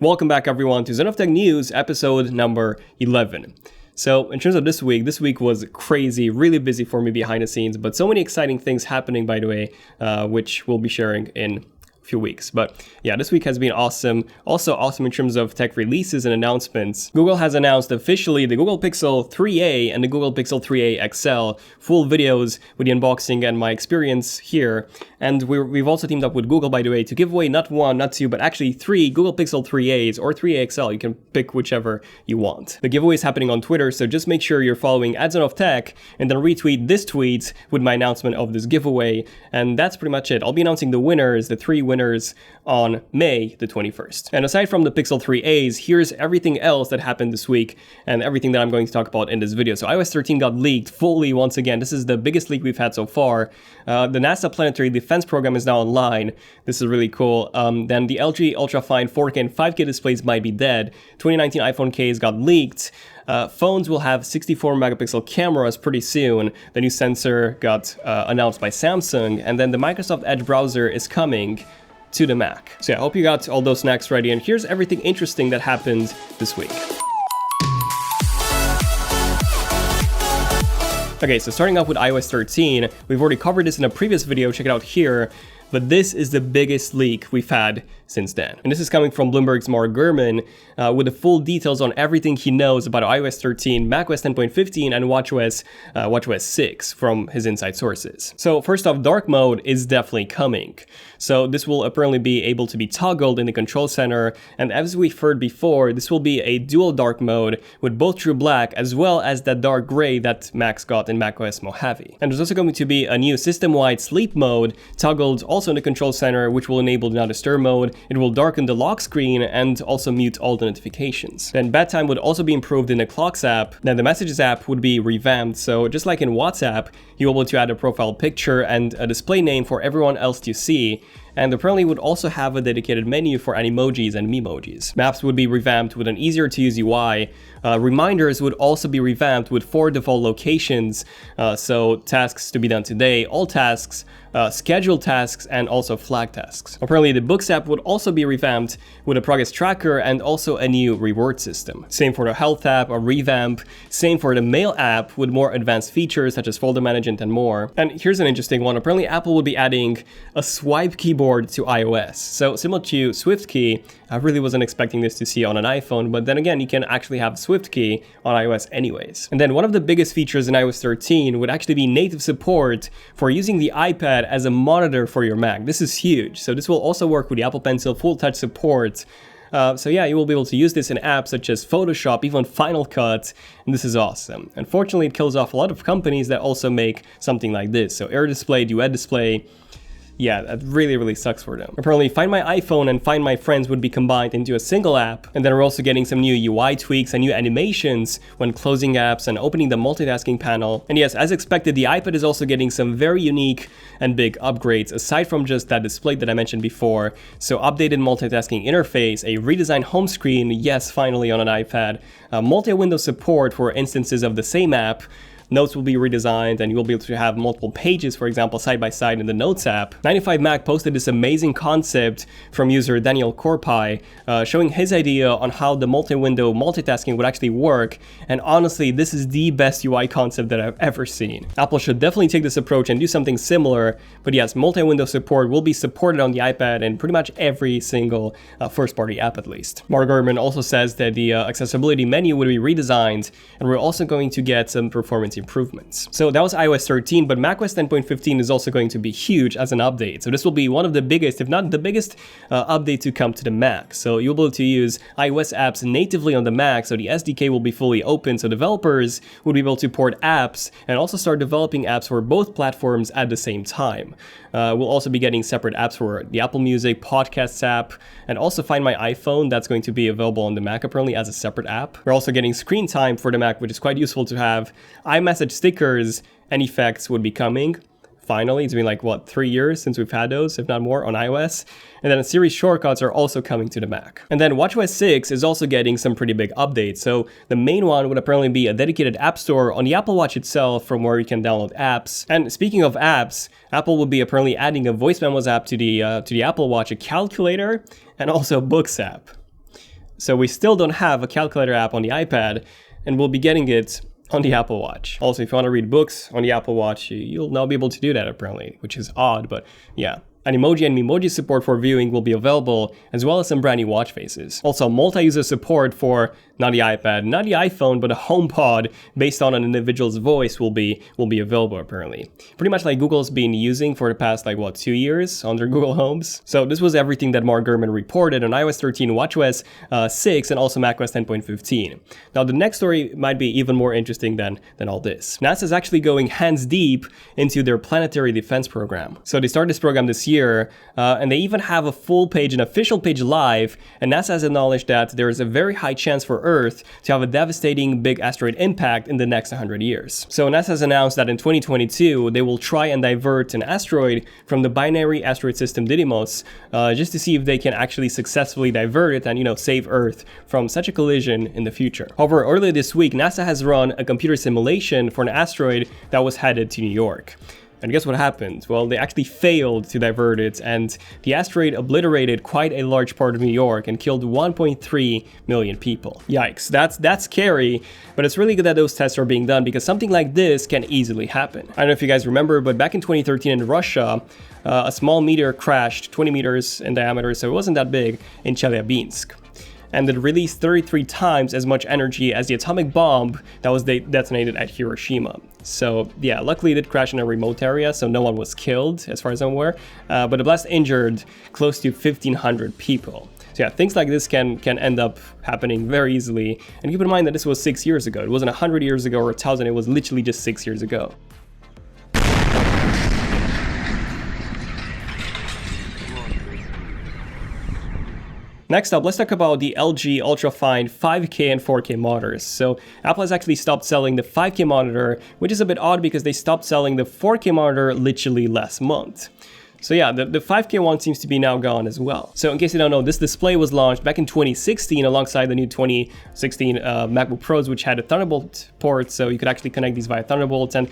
Welcome back everyone to ZONEofTECH News episode number 11. So in terms of this week was crazy, really busy for me behind the scenes, but so many exciting things happening, by the way, which we'll be sharing in few weeks. But yeah, this week has been awesome. Also awesome in terms of tech releases and announcements. Google has announced officially the Google Pixel 3a and the Google Pixel 3a XL full videos with the unboxing and my experience here. And we've also teamed up with Google, by the way, to give away not one, not two, but actually 3 Google Pixel 3as or 3a XL. You can pick whichever you want. The giveaway is happening on Twitter, so just make sure you're following @ZONEofTECH and then retweet this tweet with my announcement of this giveaway. And that's pretty much it. I'll be announcing the winners, the 3 winners, on May the 21st. And aside from the Pixel 3as, here's everything else that happened this week and everything that I'm going to talk about in this video. So iOS 13 got leaked fully once again. This is the biggest leak we've had so far. The NASA Planetary Defence program is now online. This is really cool. Then the LG ultra-fine 4K and 5K displays might be dead. 2019 iPhone case got leaked. Phones will have 64 megapixel cameras pretty soon. The new sensor got announced by Samsung. And then the Microsoft Edge browser is coming to the Mac. So yeah, I hope you got all those snacks ready, and here's everything interesting that happened this week. Okay, so starting off with iOS 13, we've already covered this in a previous video, check it out here, but this is the biggest leak we've had since then. And this is coming from Bloomberg's Mark Gurman with the full details on everything he knows about iOS 13, macOS 10.15, and watchOS 6 from his inside sources. So first off, dark mode is definitely coming. So this will apparently be able to be toggled in the control center, and as we've heard before, this will be a dual dark mode with both true black as well as that dark gray that Max got in macOS Mojave. And there's also going to be a new system-wide sleep mode toggled also in the control center, which will enable the not disturb mode. It will darken the lock screen and also mute all the notifications. Then bedtime would also be improved in the Clocks app. Then the Messages app would be revamped. So just like in WhatsApp, you'll be able to add a profile picture and a display name for everyone else to see. And apparently would also have a dedicated menu for animojis and memojis. Maps would be revamped with an easier to use UI. Reminders would also be revamped with 4 default locations. So tasks to be done today, all tasks, scheduled tasks, and also flag tasks. Apparently the Books app would also be revamped with a progress tracker and also a new reward system. Same for the Health app, a revamp. Same for the Mail app with more advanced features such as folder management and more. And here's an interesting one. Apparently Apple will be adding a swipe keyboard to iOS. So similar to SwiftKey, I really wasn't expecting this to see on an iPhone, but then again, you can actually have SwiftKey on iOS anyways. And then one of the biggest features in iOS 13 would actually be native support for using the iPad as a monitor for your Mac. This is huge. So this will also work with the Apple Pencil full touch support. So yeah, you will be able to use this in apps such as Photoshop, even Final Cut, and this is awesome. Unfortunately, it kills off a lot of companies that also make something like this. So Air Display, Duet Display, yeah, that really sucks for them. Apparently, Find My iPhone and Find My Friends would be combined into a single app. And then we're also getting some new UI tweaks and new animations when closing apps and opening the multitasking panel. And yes, as expected, the iPad is also getting some very unique and big upgrades, aside from just that display that I mentioned before. So updated multitasking interface, a redesigned home screen, yes, finally on an iPad, multi-window support for instances of the same app. Notes will be redesigned and you will be able to have multiple pages, for example, side by side in the Notes app. 95Mac posted this amazing concept from user Daniel Korpai, showing his idea on how the multi-window multitasking would actually work. And honestly, this is the best UI concept that I've ever seen. Apple should definitely take this approach and do something similar. But yes, multi-window support will be supported on the iPad and pretty much every single first-party app at least. Mark Gurman also says that the accessibility menu would be redesigned, and we're also going to get some performance improvements. So that was iOS 13, but macOS 10.15 is also going to be huge as an update. So this will be one of the biggest, if not the biggest, update to come to the Mac. So you'll be able to use iOS apps natively on the Mac, so the SDK will be fully open, so developers will be able to port apps and also start developing apps for both platforms at the same time. We'll also be getting separate apps for the Apple Music, Podcasts app, and also Find My iPhone. That's going to be available on the Mac apparently as a separate app. We're also getting screen time for the Mac, which is quite useful to have. iMessage stickers and effects would be coming. Finally, it's been like, what, 3 years since we've had those, if not more, on iOS. And then Siri shortcuts are also coming to the Mac. And then watchOS 6 is also getting some pretty big updates. So the main one would apparently be a dedicated app store on the Apple Watch itself from where you can download apps. And speaking of apps, Apple will be apparently adding a voice memos app to the Apple Watch, a calculator, and also a Books app. So we still don't have a calculator app on the iPad, and we'll be getting it on the Apple Watch. Also, if you want to read books on the Apple Watch, you'll now be able to do that apparently, which is odd, but yeah. Animoji and Memoji support for viewing will be available, as well as some brand new watch faces. Also, multi-user support for not the iPad, not the iPhone, but a HomePod based on an individual's voice will be available apparently. Pretty much like Google's been using for the past 2 years on their Google Homes. So this was everything that Mark Gurman reported on iOS 13, watchOS 6, and also macOS 10.15. Now the next story might be even more interesting than all this. NASA is actually going hands deep into their Planetary Defense program. So they started this program this year, and they even have a full page, an official page live, and NASA has acknowledged that there is a very high chance for Earth to have a devastating big asteroid impact in the next 100 years. So NASA has announced that in 2022, they will try and divert an asteroid from the binary asteroid system Didymos, just to see if they can actually successfully divert it and, save Earth from such a collision in the future. However, earlier this week, NASA has run a computer simulation for an asteroid that was headed to New York. And guess what happened? Well, they actually failed to divert it, and the asteroid obliterated quite a large part of New York and killed 1.3 million people. Yikes, that's scary, but it's really good that those tests are being done because something like this can easily happen. I don't know if you guys remember, but back in 2013 in Russia, a small meteor crashed 20 meters in diameter, so it wasn't that big, in Chelyabinsk. And it released 33 times as much energy as the atomic bomb that was detonated at Hiroshima. So yeah, luckily it did crash in a remote area, so no one was killed as far as I'm aware, but the blast injured close to 1,500 people. So yeah, things like this can end up happening very easily. And keep in mind that this was 6 years ago. It wasn't 100 years ago or 1,000, it was literally just 6 years ago. Next up, let's talk about the LG ultra-fine 5K and 4K monitors. So Apple has actually stopped selling the 5K monitor, which is a bit odd because they stopped selling the 4K monitor literally last month. So yeah, the 5K one seems to be now gone as well. So in case you don't know, this display was launched back in 2016 alongside the new 2016 MacBook Pros, which had a Thunderbolt port, so you could actually connect these via Thunderbolt. And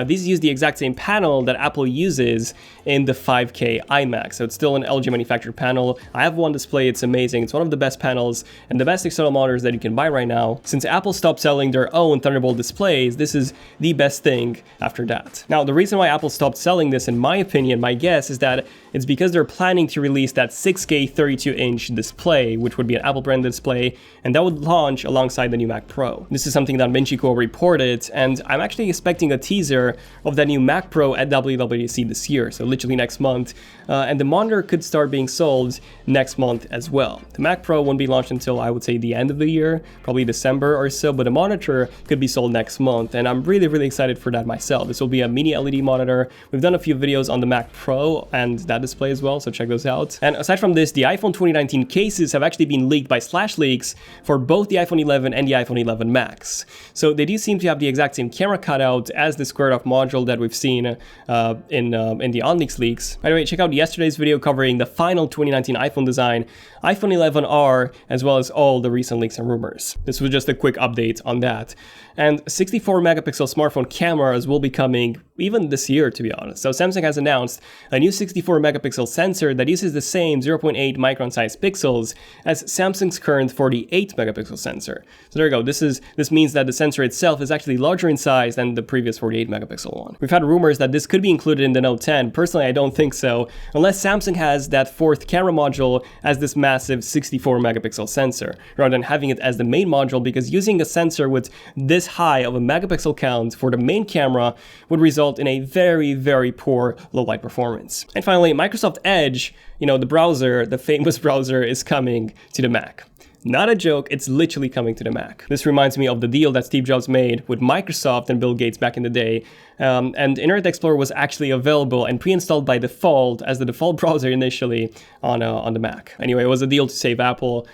these use the exact same panel that Apple uses in the 5K iMac. So it's still an LG manufactured panel. I have one display, it's amazing. It's one of the best panels and the best external monitors that you can buy right now. Since Apple stopped selling their own Thunderbolt displays, this is the best thing after that. Now, the reason why Apple stopped selling this, in my opinion, my guess is that it's because they're planning to release that 6K 32-inch display, which would be an Apple branded display, and that would launch alongside the new Mac Pro. This is something that Minchiko reported, and I'm actually expecting a teaser of that new Mac Pro at WWDC this year, so literally next month, and the monitor could start being sold next month as well. The Mac Pro won't be launched until, I would say, the end of the year, probably December or so, but the monitor could be sold next month, and I'm really, really excited for that myself. This will be a mini LED monitor. We've done a few videos on the Mac Pro and that display as well, so check those out. And aside from this, the iPhone 2019 cases have actually been leaked by Slashleaks for both the iPhone 11 and the iPhone 11 Max. So they do seem to have the exact same camera cutout as the squared-off module that we've seen in the OnLeaks leaks. By the way, check out yesterday's video covering the final 2019 iPhone design, iPhone 11R, as well as all the recent leaks and rumors. This was just a quick update on that. And 64 megapixel smartphone cameras will be coming even this year, to be honest. So Samsung has announced a new 64 megapixel sensor that uses the same 0.8 micron size pixels as Samsung's current 48 megapixel sensor. So there you go. This means that the sensor itself is actually larger in size than the previous 48 megapixel one. We've had rumors that this could be included in the Note 10. Personally, I don't think so, unless Samsung has that fourth camera module as this massive 64 megapixel sensor, rather than having it as the main module, because using a sensor with this high of a megapixel count for the main camera would result in a very, very poor low light performance. And finally, Microsoft Edge, the browser, the famous browser, is coming to the Mac. Not a joke, it's literally coming to the Mac. This reminds me of the deal that Steve Jobs made with Microsoft and Bill Gates back in the day. And Internet Explorer was actually available and pre-installed by default as the default browser initially on the Mac. Anyway, it was a deal to save Apple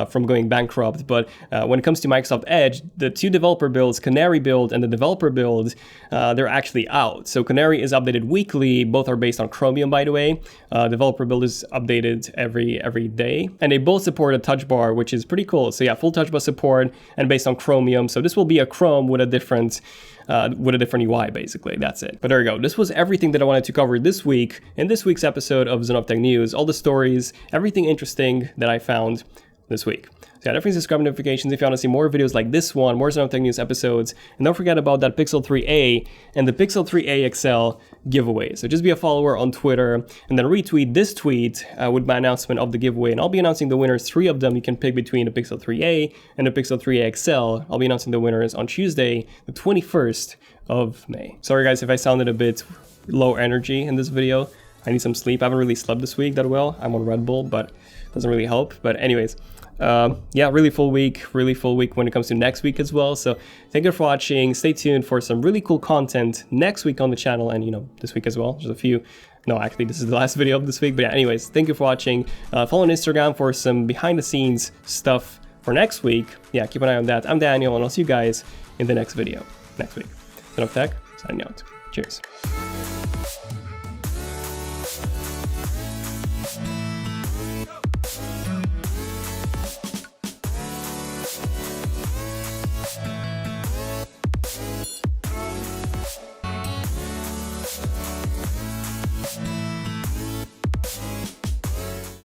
from going bankrupt. But when it comes to Microsoft Edge, the two developer builds, Canary build and the developer build, they're actually out. So Canary is updated weekly. Both are based on Chromium, by the way. Developer build is updated every day. And they both support a touch bar, which is pretty cool. So yeah, full touch bar support and based on Chromium. So this will be a Chrome with a different UI, basically. That's it. But there you go. This was everything that I wanted to cover this week in this week's episode of ZONEofTECH News. All the stories, everything interesting that I found. this week. So yeah, definitely subscribe to notifications if you want to see more videos like this one, more ZONEofTECH news episodes, and don't forget about that Pixel 3a and the Pixel 3a XL giveaway. So just be a follower on Twitter and then retweet this tweet with my announcement of the giveaway, and I'll be announcing the winners, 3 of them. You can pick between the Pixel 3a and the Pixel 3a XL. I'll be announcing the winners on Tuesday, the 21st of May. Sorry guys if I sounded a bit low energy in this video. I need some sleep. I haven't really slept this week that well. I'm on Red Bull, but it doesn't really help. But anyways, yeah, really full week when it comes to next week as well. So thank you for watching. Stay tuned for some really cool content next week on the channel, and this week as well. There's a few. No, actually, this is the last video of this week. But yeah, anyways, thank you for watching. Follow on Instagram for some behind the scenes stuff for next week. Yeah, keep an eye on that. I'm Daniel, and I'll see you guys in the next video next week. ZONEofTECH, signing out. Cheers.